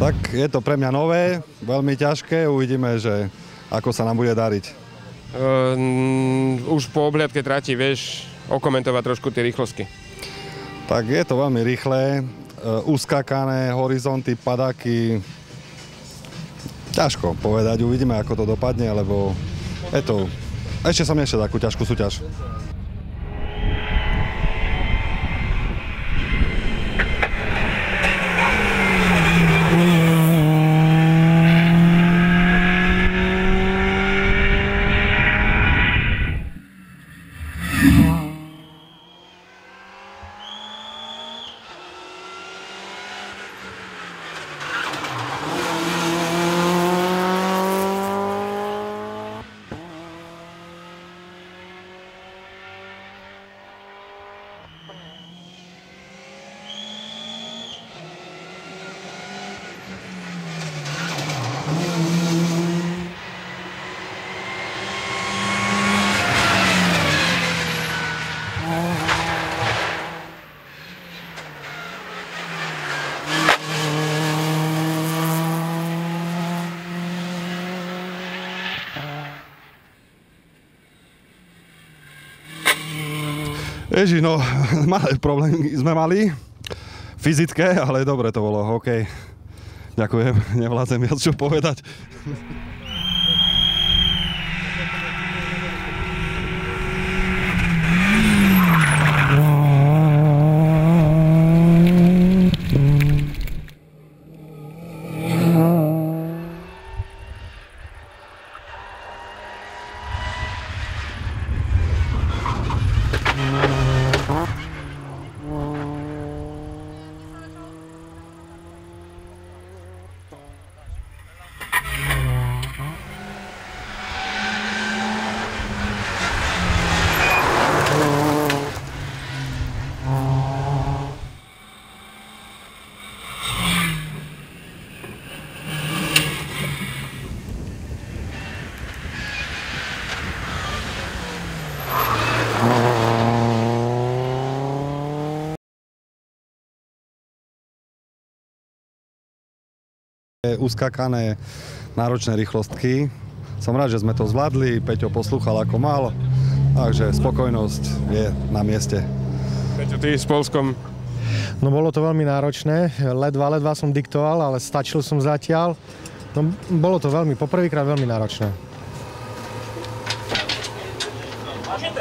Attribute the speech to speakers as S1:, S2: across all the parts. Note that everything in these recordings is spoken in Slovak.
S1: Tak je to pre mňa nové, veľmi ťažké, uvidíme, že ako sa nám bude dariť.
S2: Už po obhliadke trati vieš okomentovať trošku tie rýchlostky.
S1: Tak je to veľmi rýchle, uskakané, horizonty, padáky. Ťažko povedať, uvidíme, ako to dopadne, lebo ešte som nešiel takú ťažkú súťaž. Ježi, no, malé problémy sme mali, fyzické, ale dobre to bolo, OK. Ďakujem, nevládzem viac čo povedať. Uskakané, náročné rýchlostky. Som rád, že sme to zvládli, Peťo poslúchal ako mal, takže spokojnosť je na mieste.
S2: Peťo, ty s Polskom?
S3: No bolo to veľmi náročné, ledva som diktoval, ale stačil som zatiaľ. No, bolo to poprvýkrát veľmi náročné.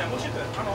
S4: Môžete, áno,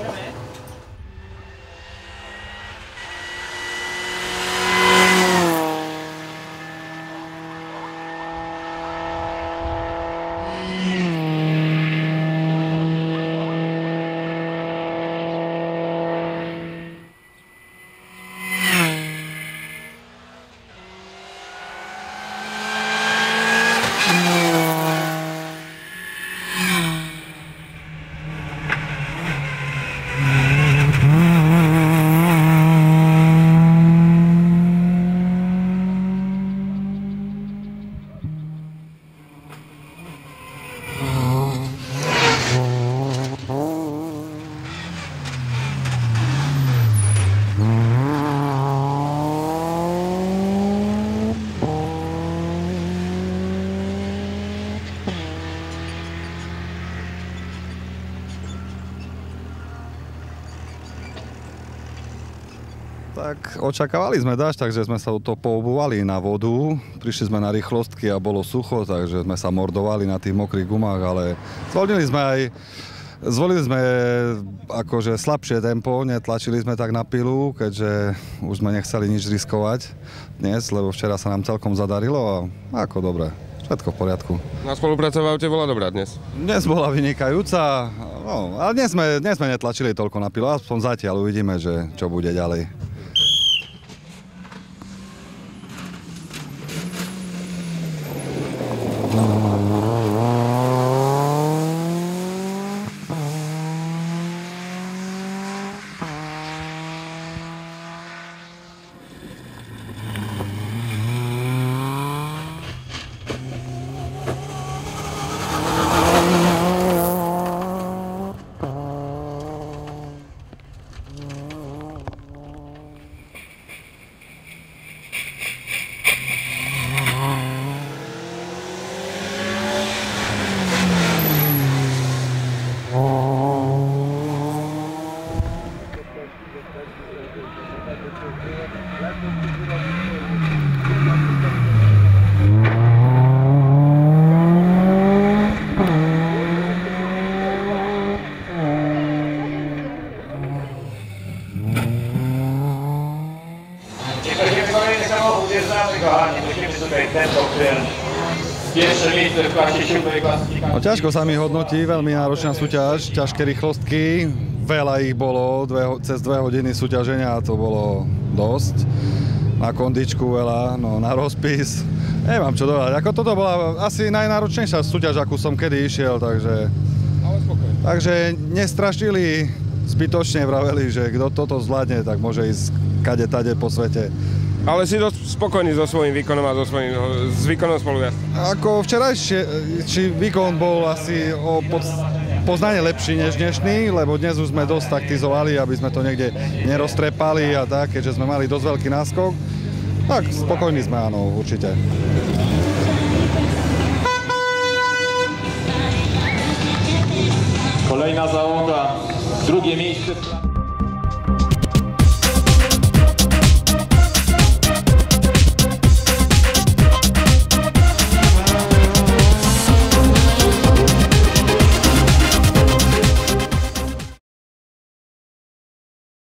S1: Tak očakávali sme dážď, takže sme sa to poobúvali na vodu. Prišli sme na rýchlostky a bolo sucho, takže sme sa mordovali na tých mokrých gumách, ale zvolili sme akože slabšie tempo, netlačili sme tak na pilu, keďže už sme nechceli nič riskovať dnes, lebo včera sa nám celkom zadarilo a ako dobre, všetko v poriadku.
S2: Na spolupráca v aute bola dobrá dnes?
S1: Dnes bola vynikajúca, no, ale dnes sme netlačili toľko na pilu, aspoň zatiaľ uvidíme, že čo bude ďalej. No.
S5: Pierwsze miejsce w klasie 7. klasyfikacji.
S1: No, ťažko sa mi hodnotí, veľmi náročná súťaž, ťažké rýchlostky, veľa ich bolo, cez 2 hodiny súťaženia, to bolo dosť. Na kondičku veľa, no na rozpis, nemám čo dodať. Ako toto bola asi najnáročnejšia súťaž, akú som kedy išiel, takže...
S2: Ale spokojne.
S1: Takže nestrašili, zbytočne vraveli, že kto toto zvládne, tak môže ísť kade tade po svete.
S2: Ale si dosť spokojný so svojím výkonom a s výkonom spolujazda.
S1: Ako včerajší výkon bol asi o poznanie lepší než dnešný, lebo dnes už sme dosť taktizovali, aby sme to niekde neroztrepali a tak, keďže sme mali dosť veľký náskok. Tak spokojní sme, áno, určite.
S5: Kolejna załoga, drugie miejsce.